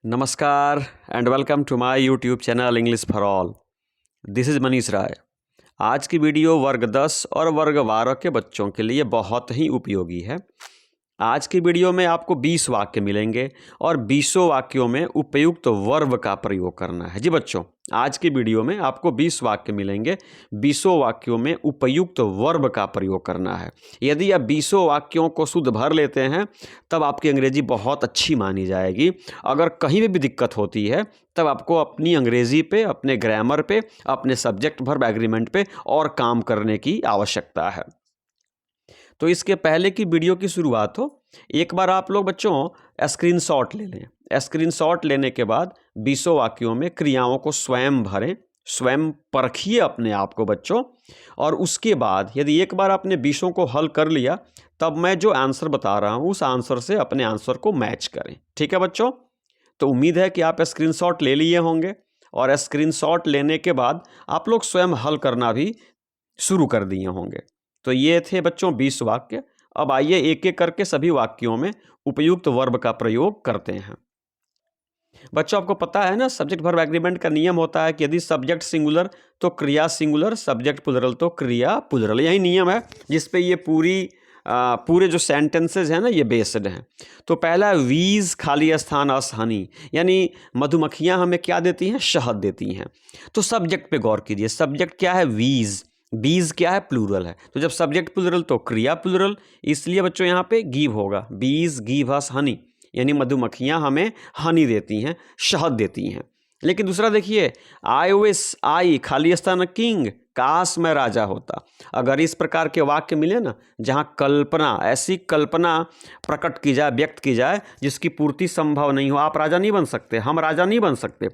नमस्कार and welcome to my YouTube channel English for all. This is Manish Rai. आज की video वर्ग 10 और वर्ग 12 के बच्चों के लिए बहुत ही उपयोगी है। आज की वीडियो में आपको 20 वाक्य मिलेंगे और 20 वाक्यों में उपयुक्त वर्ब का प्रयोग करना है। जी बच्चों, आज की वीडियो में आपको 20 वाक्य मिलेंगे, 20 वाक्यों में उपयुक्त वर्ब का प्रयोग करना है। यदि आप 20 वाक्यों को शुद्ध भर लेते हैं तब आपकी अंग्रेजी बहुत अच्छी मानी जाएगी। अगर कहीं भी दिक्कत होती है तब आपको अपनी अंग्रेजी पे, अपने ग्रामर पे, अपने सब्जेक्ट वर्ब एग्रीमेंट पे और काम करने की आवश्यकता है। तो इसके पहले की वीडियो की शुरुआत हो, एक बार आप लोग बच्चों स्क्रीनशॉट ले लें। स्क्रीनशॉट लेने के बाद 20 वाक्यों में क्रियाओं को स्वयं भरें, स्वयं परखिए अपने आप को बच्चों। और उसके बाद यदि एक बार आपने 20 को हल कर लिया तब मैं जो आंसर बता रहा हूँ उस आंसर से अपने आंसर को मैच करें। ठीक है बच्चों? तो उम्मीद है कि आप स्क्रीनशॉट ले लिए होंगे और स्क्रीनशॉट लेने के बाद आप लोग स्वयं हल करना भी शुरू कर दिए होंगे। तो ये थे बच्चों 20 वाक्य। अब आइए एक एक करके सभी वाक्यों में उपयुक्त वर्ब का प्रयोग करते हैं। बच्चों, आपको पता है ना, सब्जेक्ट वर्ब एग्रीमेंट का नियम होता है कि यदि सब्जेक्ट सिंगुलर तो क्रिया सिंगुलर, सब्जेक्ट प्लुरल तो क्रिया प्लुरल। यही नियम है जिस पे ये पूरे जो सेंटेंसेज हैं ना ये बेस्ड हैं। तो पहला वीज खाली स्थान अस हनी, यानी मधुमक्खियां हमें क्या देती हैं? शहद देती हैं। तो सब्जेक्ट पे गौर कीजिए, सब्जेक्ट क्या है? वीज। बीज क्या है? प्लूरल है। तो जब सब्जेक्ट प्लूरल तो क्रिया प्लूरल, इसलिए बच्चों यहाँ पे गिव होगा। बीज गिव अस हनी, यानी मधुमक्खियाँ हमें हनी देती हैं, शहद देती हैं। लेकिन दूसरा देखिए, आई विश आई खाली स्थान किंग, काश मैं राजा होता। अगर इस प्रकार के वाक्य मिले ना जहाँ कल्पना, ऐसी कल्पना प्रकट की जाए, व्यक्त की जाए जिसकी पूर्ति संभव नहीं हो, आप राजा नहीं बन सकते, हम राजा नहीं बन सकते,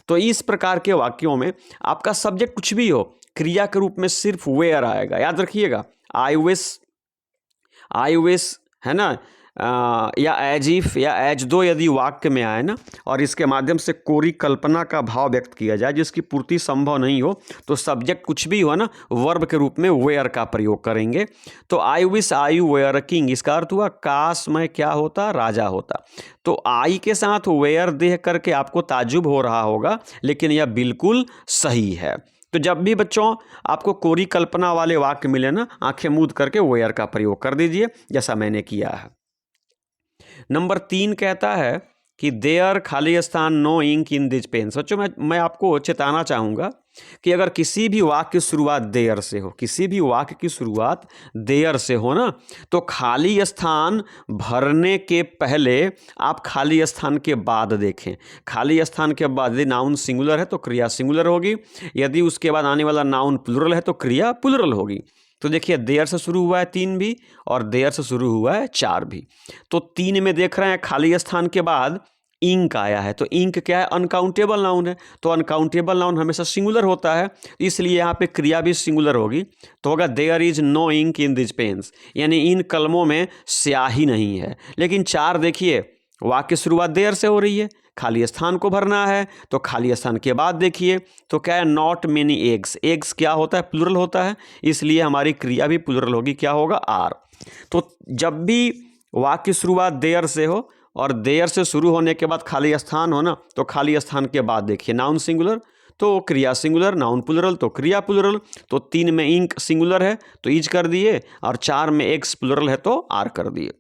तो इस प्रकार के वाक्यों में आपका सब्जेक्ट कुछ भी हो, क्रिया के रूप में सिर्फ वेयर आएगा। याद रखिएगा, आई विश है ना, या एज इफ या एज दो यदि वाक्य में आए ना और इसके माध्यम से कोरी कल्पना का भाव व्यक्त किया जाए जिसकी पूर्ति संभव नहीं हो, तो सब्जेक्ट कुछ भी हो ना, वर्ब के रूप में वेयर का प्रयोग करेंगे। तो I wish I were king, इसका अर्थ हुआ काश मैं क्या होता? राजा होता। तो आई के साथ वेयर देख करके आपको ताज्जुब हो रहा होगा, लेकिन यह बिल्कुल सही है। तो जब भी बच्चों आपको कोरी कल्पना वाले वाक्य मिले ना, आंखें मूंद करके वेयर का प्रयोग कर दीजिए, जैसा मैंने किया है। नंबर 3 कहता है कि देयर खाली स्थान no ink in this pen. बच्चों, मैं आपको चेताना चाहूँगा कि अगर किसी भी वाक्य की शुरुआत देयर से हो, किसी भी वाक्य की शुरुआत देयर से हो ना, तो खाली स्थान भरने के पहले आप खाली स्थान के बाद देखें। खाली स्थान के बाद यदि नाउन सिंगुलर है तो क्रिया सिंगुलर होगी, यदि उसके बाद आने वाला नाउन प्लुरल है तो क्रिया प्लुरल होगी। तो देखिए, देयर से शुरू हुआ है 3 भी और देयर से शुरू हुआ है 4 भी। तो 3 में देख रहे हैं खाली स्थान के बाद इंक आया है। तो इंक क्या है? अनकाउंटेबल नाउन है। तो अनकाउंटेबल नाउन हमेशा सिंगुलर होता है, इसलिए यहाँ पे क्रिया भी सिंगुलर होगी। तो होगा there is no ink in this pens, यानी इन कलमों में स्याही नहीं है। लेकिन 4 देखिए, वाक्य शुरुआत देयर से हो रही है, खाली स्थान को भरना है, तो खाली स्थान के बाद देखिए तो क्या है? Not many eggs. एग्स क्या होता है? प्लुरल होता है, इसलिए हमारी क्रिया भी प्लुरल होगी। क्या होगा? आर। तो जब भी वाक्य शुरुआत देयर से हो और देयर से शुरू होने के बाद खाली स्थान हो ना, तो खाली स्थान के बाद देखिए नाउन सिंगुलर तो क्रिया सिंगुलर, नाउन प्लुरल तो क्रिया प्लुरल। तो 3 में इंक सिंगुलर है तो इज कर दिए, और 4 में एक्स प्लुरल है तो आर कर दिए।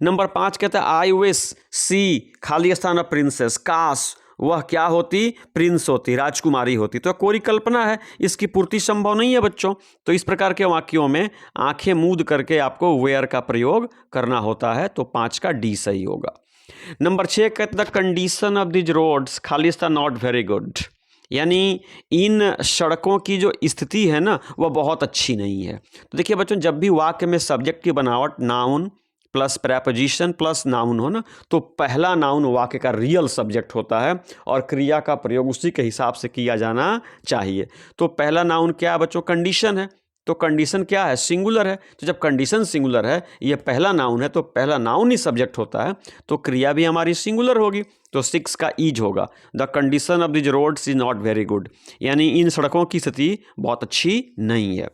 नंबर 5 कहता है आई विश सी खाली स्थान ऑफ प्रिंसेस, काश वह क्या होती? प्रिंस होती, राजकुमारी होती। तो कोरी कल्पना है, इसकी पूर्ति संभव नहीं है बच्चों। तो इस प्रकार के वाक्यों में आंखें मूंद करके आपको वेयर का प्रयोग करना होता है। तो 5 का डी सही होगा। नंबर 6 कहता है the condition of these roads खाली स्थान नॉट वेरी गुड, यानी इन सड़कों की जो स्थिति है ना वह बहुत अच्छी नहीं है। तो देखिए बच्चों, जब भी वाक्य में सब्जेक्ट की बनावट noun plus preposition plus noun हो ना, तो पहला नाउन वाक्य का रियल सब्जेक्ट होता है और क्रिया का प्रयोग उसी के हिसाब से किया जाना चाहिए। तो पहला नाउन क्या है बच्चों? कंडीशन है। तो कंडीशन क्या है? सिंगुलर है। तो जब कंडीशन सिंगुलर है, ये पहला नाउन है, तो पहला नाउन ही सब्जेक्ट होता है, तो क्रिया भी हमारी सिंगुलर होगी। तो 6 का ईज होगा the condition of this roads is not very good, यानी इन सड़कों की स्थिति बहुत अच्छी नहीं है।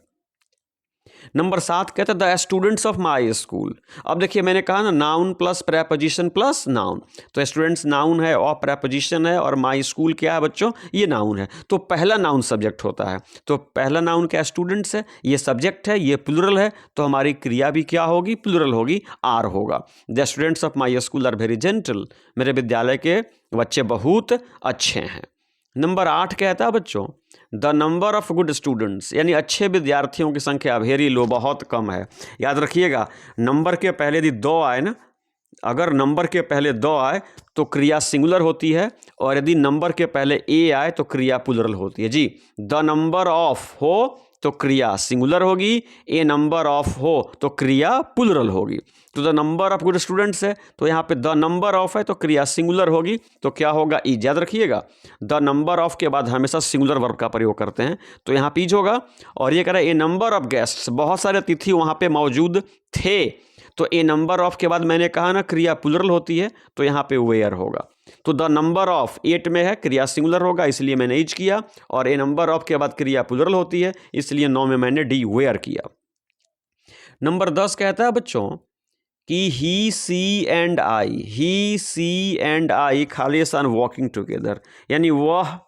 नंबर 7 कहता है the students of my school. अब देखिए मैंने कहा ना noun plus preposition plus noun, तो स्टूडेंट्स नाउन है और प्रेपोजिशन है और माई स्कूल क्या है बच्चों, ये नाउन है। तो पहला नाउन सब्जेक्ट होता है, तो पहला नाउन क्या स्टूडेंट्स है, ये सब्जेक्ट है, ये प्लुरल है, तो हमारी क्रिया भी क्या होगी, प्लुरल होगी, आर होगा। The students of my school are very gentle, मेरे विद्यालय के बच्चे बहुत अच्छे हैं। नंबर 8 कहता है बच्चों the number of good students, यानी अच्छे विद्यार्थियों की संख्या वेरी लो, बहुत कम है। याद रखिएगा नंबर के पहले यदि दो आए ना, अगर नंबर के पहले दो आए तो क्रिया सिंगुलर होती है, और यदि नंबर के पहले ए आए तो क्रिया प्लुरल होती है। जी, द नंबर ऑफ हो तो क्रिया सिंगुलर होगी, ए नंबर ऑफ हो तो क्रिया प्लुरल होगी। तो the number of good students है, तो यहाँ पे द नंबर ऑफ है तो क्रिया सिंगुलर होगी, तो क्या होगा, ईज। याद रखिएगा द नंबर ऑफ के बाद हमेशा सिंगुलर वर्ब का प्रयोग करते हैं, तो यहाँ पे ईज होगा। और ये कह रहा है ए नंबर ऑफ गेस्ट्स, बहुत सारे अतिथि वहाँ पे मौजूद थे, तो ए नंबर ऑफ के बाद मैंने कहा ना क्रिया प्लुरल होती है, तो यहाँ पे वेयर होगा। तो द नंबर ऑफ 8 में है, क्रिया सिंगुलर होगा, इसलिए मैंने ईज किया, और ए नंबर ऑफ के बाद क्रिया प्लुरल होती है, इसलिए 9 में मैंने डी वेयर किया। नंबर 10 कहता है बच्चों कि he see and I Khalistan walking together, यानी वह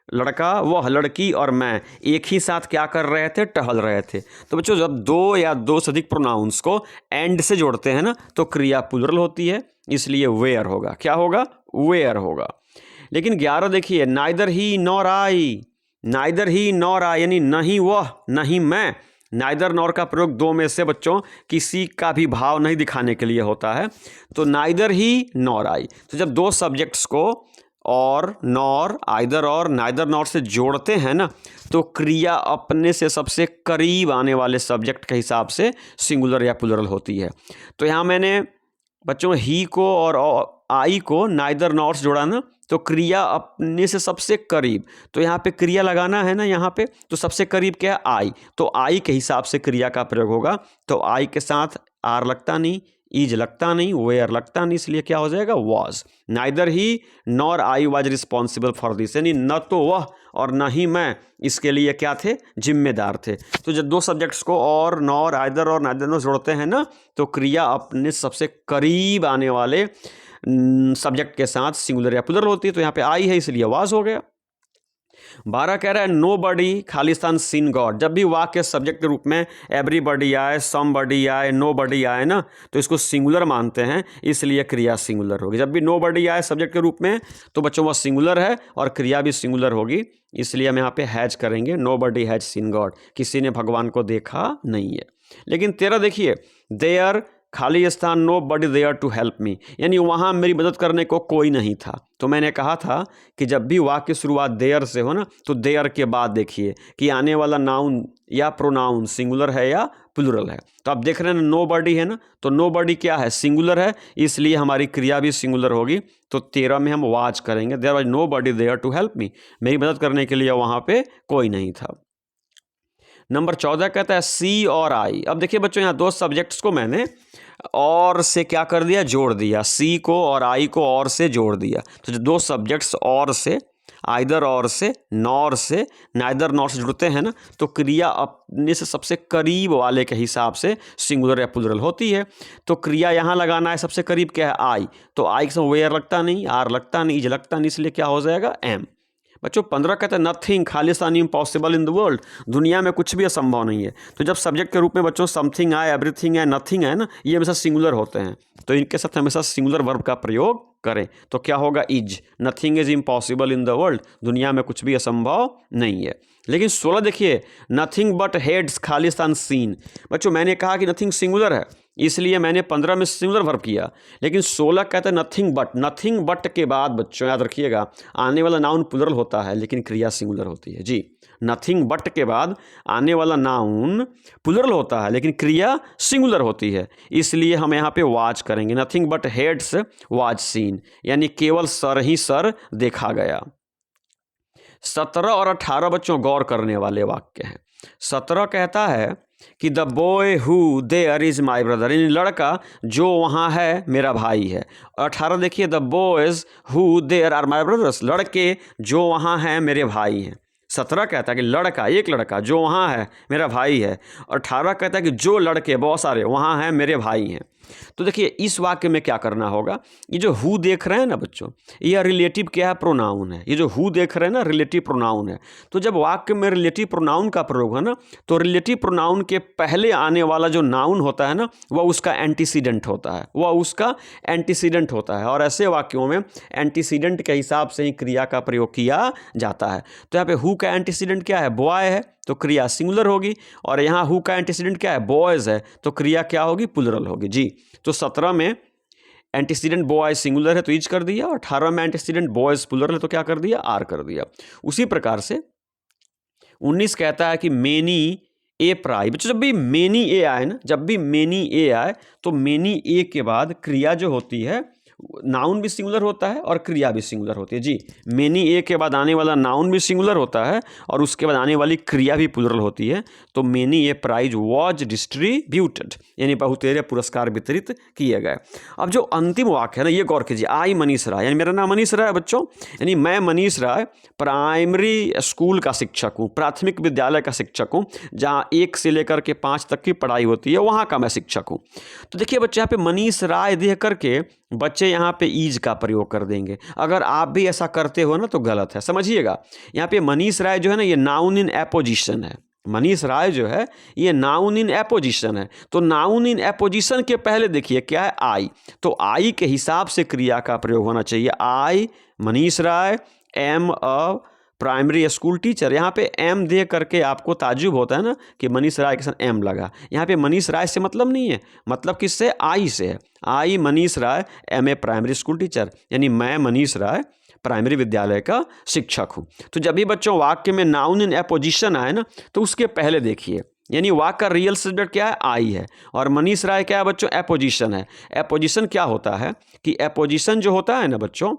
लड़का, वह लड़की और मैं एक ही साथ क्या कर रहे थे, टहल रहे थे। तो बच्चों जब दो या दो से अधिक प्रोनाउंस को एंड से जोड़ते हैं ना, तो क्रिया प्लुरल होती है, इसलिए वेयर होगा। क्या होगा, वेयर होगा। लेकिन 11 देखिए neither he nor I, neither he nor I यानी नहीं वह नहीं मैं। नाइदर नॉर का प्रयोग दो में से बच्चों किसी का भी भाव नहीं दिखाने के लिए होता है, तो नाइदर ही नॉर आई। तो जब दो सब्जेक्ट्स को और, नॉर, आइदर और, नाइदर नॉर से जोड़ते हैं ना, तो क्रिया अपने से सबसे करीब आने वाले सब्जेक्ट के हिसाब से सिंगुलर या प्लुरल होती है। तो यहाँ मैंने बच्चों ही को और आई को नाइदर नॉर से जोड़ा ना, तो क्रिया अपने से सबसे करीब, तो यहाँ पे क्रिया लगाना है ना, यहाँ पे तो सबसे करीब क्या है, आई, तो आई के हिसाब से क्रिया का प्रयोग होगा। तो आई के साथ आर लगता नहीं, ईज लगता नहीं, वेयर लगता नहीं, इसलिए क्या हो जाएगा, was. Neither he nor I was responsible for this, यानी न तो वह और न ही मैं इसके लिए क्या थे, जिम्मेदार थे। तो जब दो सब्जेक्ट्स को और, नॉर, आइदर और नाइदर नॉर जोड़ते हैं ना, तो क्रिया अपने सबसे करीब आने वाले सब्जेक्ट के साथ सिंगुलर या प्लुरल होती है। तो यहाँ पे आई है इसलिए वाज हो गया। 12 कह रहा है नो बडी खालिस्तान सीन गॉड। जब भी वाक्य सब्जेक्ट के रूप में एवरीबडी आए, समबडी आए, नो बडी आए ना, तो इसको सिंगुलर मानते हैं, इसलिए क्रिया सिंगुलर होगी। जब भी नो बडी आए सब्जेक्ट के रूप में तो बच्चों वह सिंगुलर है और क्रिया भी सिंगुलर होगी, इसलिए हम यहाँ पे हैज करेंगे, nobody has seen god, किसी ने भगवान को देखा नहीं है। लेकिन 13 देखिए देयर खाली स्थान nobody there to help me, यानी वहाँ मेरी मदद करने को कोई नहीं था। तो मैंने कहा था कि जब भी वाक्य की शुरुआत देयर से हो ना, तो देयर के बाद देखिए कि आने वाला नाउन या प्रोनाउन सिंगुलर है या प्लुरल है। तो आप देख रहे हैं नो बडी है ना, तो नो बडी क्या है, सिंगुलर है, इसलिए हमारी क्रिया भी सिंगुलर होगी। तो 13 में हम वाज करेंगे, there was nobody there to help me, मेरी मदद करने के लिए वहाँ पे कोई नहीं था। नंबर 14 कहता है सी और आई। अब देखिए बच्चों यहाँ दो सब्जेक्ट्स को मैंने और से क्या कर दिया, जोड़ दिया, सी को और आई को और से जोड़ दिया। तो जो दो सब्जेक्ट्स और से, आइदर और से, नॉर से, नाइदर नॉर से जुड़ते हैं ना, तो क्रिया अपने से सबसे करीब वाले के हिसाब से सिंगुलर या प्लुरल होती है। तो क्रिया यहाँ लगाना है, सबसे करीब क्या है, आई, तो आई के साथ वेयर लगता नहीं, आर लगता नहीं, इज लगता नहीं, इसलिए क्या हो जाएगा, एम। बच्चों 15 कहते हैं nothing Khalistan impossible in the world, दुनिया में कुछ भी असंभव नहीं है। तो जब सब्जेक्ट के रूप में बच्चों समथिंग आए, एवरीथिंग है, नथिंग है ना, ये हमेशा सिंगुलर होते हैं, तो इनके साथ हमेशा सिंगुलर वर्ब का प्रयोग करें। तो क्या होगा, is, nothing is impossible in the world, दुनिया में कुछ भी असंभव नहीं है। लेकिन 16 देखिए नथिंग बट हेड्स खालिस्तान सीन। बच्चों मैंने कहा कि नथिंग सिंगुलर है, इसलिए मैंने 15 में सिंगुलर वर्ब किया। लेकिन 16 कहता है नथिंग बट, नथिंग बट के बाद बच्चों याद रखिएगा आने वाला नाउन प्लुरल होता है, लेकिन क्रिया सिंगुलर होती है। जी, नथिंग बट के बाद आने वाला नाउन प्लुरल होता है, लेकिन क्रिया सिंगुलर होती है, इसलिए हम यहाँ पे वाज करेंगे। Nothing but heads was scene, यानी केवल सर ही सर देखा गया। 17 और 18 बच्चों गौर करने वाले वाक्य हैं। 17 कहता है कि the boy who there is my brother, यानी लड़का जो वहाँ है मेरा भाई है। 18 देखिए the boys who there are my brothers, लड़के जो वहाँ हैं मेरे भाई हैं। 17 कहता है कि लड़का, एक लड़का जो वहाँ है मेरा भाई है, और 18 कहता है कि जो लड़के बहुत सारे वहाँ हैं मेरे भाई हैं। तो देखिए इस वाक्य में क्या करना होगा, ये जो हु देख रहे हैं ना बच्चों, ये रिलेटिव क्या है, प्रोनाउन है। ये जो हु देख रहे हैं ना, रिलेटिव प्रोनाउन है। तो जब वाक्य में रिलेटिव प्रोनाउन का प्रयोग है ना, तो रिलेटिव प्रोनाउन के पहले आने वाला जो नाउन होता है ना, वह उसका एंटीसीडेंट होता है, वह उसका एंटीसीडेंट होता है। और ऐसे वाक्यों में एंटीसीडेंट के हिसाब से ही क्रिया का प्रयोग किया जाता है। तो यहाँ पे हु का एंटीसीडेंट क्या है, बॉय है, तो क्रिया सिंगुलर होगी। और यहाँ हु का एंटीसीडेंट क्या है, बॉयज़ है, तो क्रिया क्या होगी, प्लुरल होगी जी। तो 17 में एंटीसीडेंट बॉय सिंगुलर है तो इज कर दिया, और 18 में एंटीसीडेंट बॉयज़ प्लुरल है तो क्या कर दिया, आर कर दिया। उसी प्रकार से 19 कहता है कि मेनी ए प्राई। बच्चों जब भी मेनी ए आए ना, जब भी मेनी ए आए तो मेनी ए के बाद क्रिया जो होती है, नाउन भी सिंगुलर होता है और क्रिया भी सिंगुलर होती है जी। मेनी ए के बाद आने वाला नाउन भी सिंगुलर होता है और उसके बाद आने वाली क्रिया भी प्लुरल होती है। तो many a prize was distributed, यानी बहुतेरे पुरस्कार वितरित किए गए। अब जो अंतिम वाक्य है ना, ये गौर कीजिए, आई मनीष राय, यानी मेरा नाम मनीष राय है बच्चों, यानी मैं मनीष राय प्राइमरी स्कूल का शिक्षक हूँ, प्राथमिक विद्यालय का शिक्षक हूँ, जहाँ 1 से लेकर के 5 तक की पढ़ाई होती है, वहाँ का मैं शिक्षक हूँ। तो देखिए बच्चे, यहाँ पे मनीष राय देख करके बच्चे यहाँ पे ईज का प्रयोग कर देंगे। अगर आप भी ऐसा करते हो ना तो गलत है, समझिएगा। यहाँ पे मनीष राय जो है ना, ये नाउन इन एपोजिशन है। मनीष राय जो है ये नाउन इन एपोजिशन है। तो नाउन इन एपोजिशन के पहले देखिए क्या है, आई। तो आई के हिसाब से क्रिया का प्रयोग होना चाहिए। I Manish Rai am a primary school teacher. यहाँ पे एम दे करके आपको ताज्जुब होता है ना कि मनीष राय के साथ एम लगा। यहाँ पे मनीष राय से मतलब नहीं है, मतलब किससे, आई से है। I Manish Rai am a primary school teacher, यानी मैं मनीष राय प्राइमरी विद्यालय का शिक्षक हूँ। तो जब भी बच्चों वाक्य में नाउन इन एपोजिशन आए ना, तो उसके पहले देखिए, यानी वाक्य का रियल सब्जेक्ट क्या है, आई है, और मनीष राय क्या है बच्चों, एपोजिशन है। एपोजिशन क्या होता है कि एपोजिशन जो होता है ना बच्चों,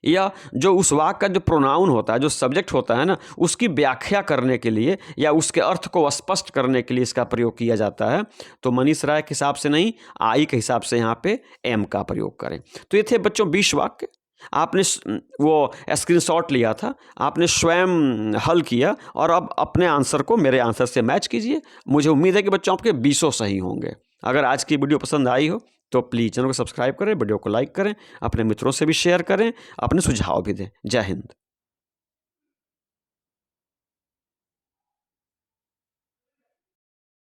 या जो उस वाक्य का जो प्रोनाउन होता है, जो सब्जेक्ट होता है ना, उसकी व्याख्या करने के लिए या उसके अर्थ को स्पष्ट करने के लिए इसका प्रयोग किया जाता है। तो मनीष राय के हिसाब से नहीं, आई के हिसाब से यहाँ पे एम का प्रयोग करें। तो ये थे बच्चों 20 वाक्य। आपने वो स्क्रीनशॉट लिया था, आपने स्वयं हल किया और अब अपने आंसर को मेरे आंसर से मैच कीजिए। मुझे उम्मीद है कि बच्चों आपके 20 सही होंगे। अगर आज की वीडियो पसंद आई हो तो प्लीज़ चैनल को सब्सक्राइब करें, वीडियो को लाइक करें, अपने मित्रों से भी शेयर करें, अपने सुझाव भी दें। जय हिंद।